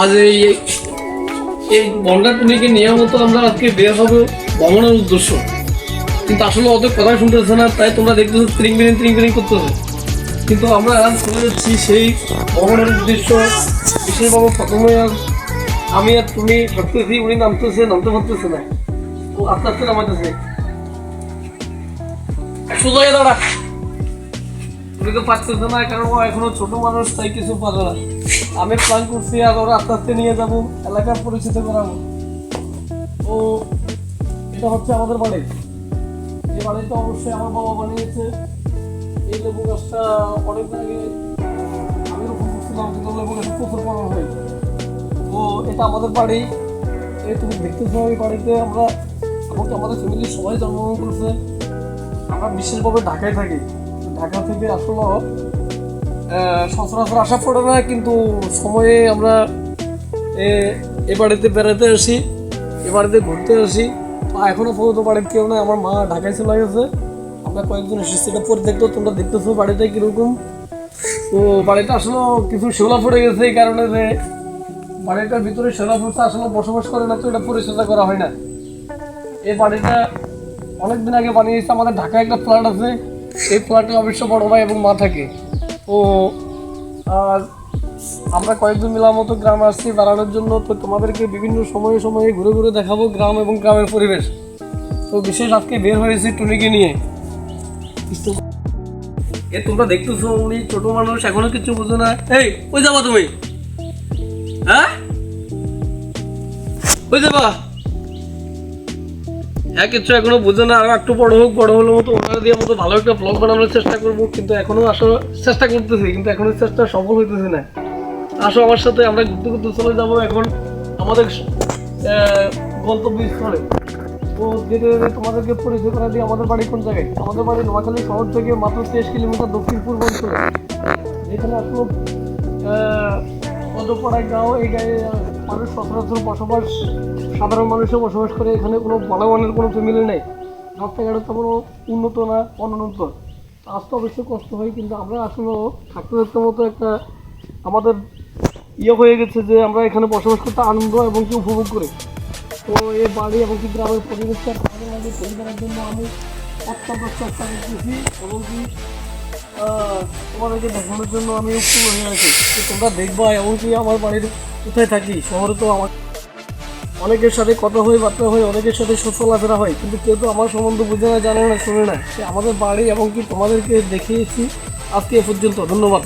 আজ এই বন্ডাটুনিকে নিয়মিত আমরা আজকে বের হবো ভ্রমণের উদ্দেশ্য, কিন্তু আসলে অত কথা শুনতেছে না, তাই তোমরা দেখতেছো ত্রিং বিরিং করতেছে। কিন্তু আমরা চলে যাচ্ছি সেই ভ্রমণের উদ্দেশ্য। বিশেষভাবে প্রথমে আমি আর তুমি ভাবতেছি, উনি নামতে পারতেছে না, ও আস্তে আস্তে নামাইতেছে। সোজা দাঁড়া, উনি তো পারতেছে না, কারণ ও এখনো ছোট মানুষ, তাই কিছু পারে না। আমি প্ল্যান করছি আর ওরা আস্তে আস্তে নিয়ে যাবো, এলাকার পরিচিত করাবো। তো এটা হচ্ছে আমাদের বাড়ি। এই বাড়িটা অবশ্যই আমার বাবা বানিয়েছে। এই লেবু গাছটা অনেকদিন আগে আমি রোপণ করছিলাম, কিন্তু লেবু গাছটা প্রচুর বড় হয়। তো এটা আমাদের বাড়ি। এই তুমি দেখতেছো, এই বাড়িতে আমরা এমনকি আমাদের ফ্যামিলির সবাই জন্মগ্রহণ করছে। আমরা বিশেষভাবে ঢাকায় থাকি। ঢাকা থেকে আসলে সচরাচর আসা পড়ে না, কিন্তু সময়ে আমরা এ বাড়িতে বেড়াতে আসি, এ বাড়িতে ঘুরতে আসি। এখনো পর্যন্ত বাড়ির কেউ নয়, আমার মা ঢাকায় চলে গেছে। আমরা কয়েকজন এসেছি, এটা পরে দেখতো, তোমরা দেখতেছো বাড়িটা কিরকম। তো বাড়িটা আসলে কিছু শেওলা পড়ে গেছে, এই কারণে যে বাড়িটার ভিতরে শেওলা পড়ছে, আসলে বসবাস করে না, তো এটা পরিচর্যা করা হয় না। এই বাড়িটা অনেকদিন আগে বানিয়েছে। আমাদের ঢাকায় একটা ফ্ল্যাট আছে, এই ফ্ল্যাটে অবশ্য বড় ভাই এবং মা থাকে। তো আমরা কয়েকজন মিলার মতো গ্রামে আসছি বেড়ানোর জন্য। তো তোমাদেরকে বিভিন্ন সময়ে সময়ে ঘুরে ঘুরে দেখাবো গ্রাম এবং গ্রামের পরিবেশ। তো বিশেষ আজকে বের হয়েছি টুনিকে নিয়ে। তোমরা দেখতেছো উনি ছোট মানুষ, এখনো কিছু বুঝো না। এই কই যাবা তুমি? হ্যাঁ কই যাবা? হ্যাঁ, কিছু এখনো বুঝে না। আর একটু বড় হলো মতো ওনারা দিয়ে মতো ভালো একটা ব্লগ বানানোর চেষ্টা করবো, কিন্তু এখনো আসলে চেষ্টা করতেছি, কিন্তু এখনো চেষ্টা সফল হইতেছে না। আসো আমার সাথে, আমরা ঘুরতে ঘুরতে চলে যাবো এখন আমাদের গন্তব্যস্থলে। তো যেতে যেতে তোমাদেরকে পরিচয় করা দিই আমাদের বাড়ি কোন জায়গায়। আমাদের বাড়ি নোয়াখালী শহর থেকে মাত্র 23 কিলোমিটার দক্ষিণ পূর্বাঞ্চলে, যেখানে আসলে পদপাড়ায় গাঁও। এই গায়ে মানুষ সচরাচর বসবাস, সাধারণ মানুষও বসবাস করে। এখানে কোনো ভালো মানের কোনো ফ্যামিলি নেই, রাস্তাঘাটে তেমন উন্নত না, অনুন্নত। আসতে অবশ্যই কষ্ট হয়, কিন্তু আমরা আসলে থাকতে থাকতে মতো একটা আমাদের হয়ে গেছে যে আমরা এখানে বসবাস করতে আনন্দ এবং কি উপভোগ করি। তো এই বাড়ি এবং কি গ্রামের পরিবেশটা ভালো লাগে পরিবারের জন্য আমি অত্যন্ত চেষ্টা করতেছি, এবং কি তোমাদেরকে দেখানোর জন্য আমি উৎসুক হয়ে আছি। তো তোমরা দেখবা, এমনকি আমার বাড়ির কোথায় থাকি, শহরে তো আমার অনেকের সাথে কথা হয়, বার্তা হয়, অনেকের সাথে চলাফেরা হয়, কিন্তু কেউ তো আমার সম্বন্ধে বুঝে না, জানে না, শোনে না। সে আমাদের বাড়ি এবং কি তোমাদেরকে দেখিয়েছি আজকে এ পর্যন্ত। ধন্যবাদ।